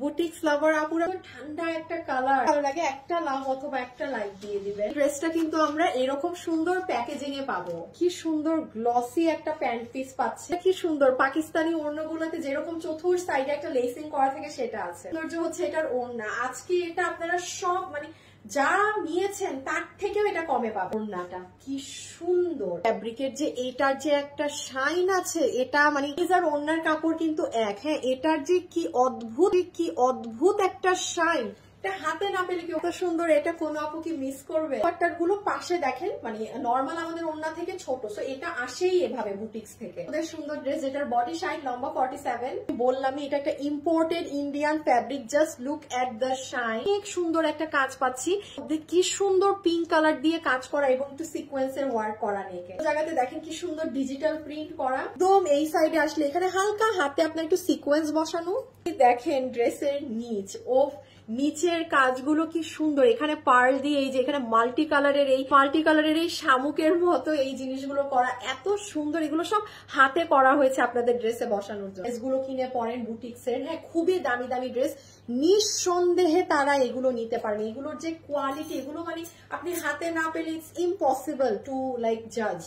Boutiques লাভার আপুরা ঠান্ডা একটা কালার ভালো লাগে, একটা লাভ অথবা একটা লাইট দিয়ে দিবেন। ড্রেসটা কিন্তু আমরা এরকম সুন্দর প্যাকেজিং এ পাবো। কি সুন্দর গ্লসি একটা প্যান্ট পিস পাচ্ছে, কি সুন্দর পাকিস্তানি ওড়নাগুলোতে যেরকম চতুর সাইডে একটা লেসিং করা থাকে সেটা আছে। সৌন্দর্য হচ্ছে এটার ওড়না। আজকে এটা আপনারা সব মানে যারা নিয়েছেন তার থেকেও এটা কমে পাবো। ওড়নাটা কি সুন্দর, ফ্যাব্রিকের যে এটার যে একটা শাইন আছে, এটা মানে আর ওড়নার কাপড় কিন্তু এক। হ্যাঁ, এটার যে কি অদ্ভুত একটা শাইন, এটা হাতে না পেলে কি কত সুন্দর। এটা কোন আপু কি মিস করবে? পাট্টার গুলো পাশে দেখেন, মানে নর্মাল আমাদের ওড়না থেকে ছোট, সো এটা আসেই এভাবে বুটিক্স থেকে। ওদের সুন্দর ড্রেস, যেটার বডি সাইজ লম্বা 47। বললামই এটা একটা imported Indian fabric. Just look at the shine. অনেক সুন্দর একটা কাজ পাচ্ছি, কি সুন্দর পিঙ্ক কালার দিয়ে কাজ করা এবং একটু সিকোয়েন্সের ওয়ার্ক করা নেকে জায়গাতে দেখেন কি সুন্দর ডিজিটাল প্রিন্ট করা। একদম এই সাইডে আসলে এখানে হালকা হাতে আপনার একটু সিকোয়েন্স বসানো। দেখেন ড্রেসের নিচ, ও নিচের কাজগুলো কি সুন্দর। এখানে পার্ল দিয়ে এই যে এখানে মাল্টি কালারের এই শামুকের মতো এই জিনিসগুলো করা, এত সুন্দর। এগুলো সব হাতে করা হয়েছে আপনাদের ড্রেসে বসানোর জন্য। ড্রেসগুলো কিনে পরেন বুটিক্স এর। হ্যাঁ, খুবই দামি দামি ড্রেস, নিঃসন্দেহে তারা এগুলো নিতে পারেন। এগুলোর যে কোয়ালিটি, এগুলো মানে আপনি হাতে না পেলে ইটস ইম্পসিবল টু লাইক জাজ।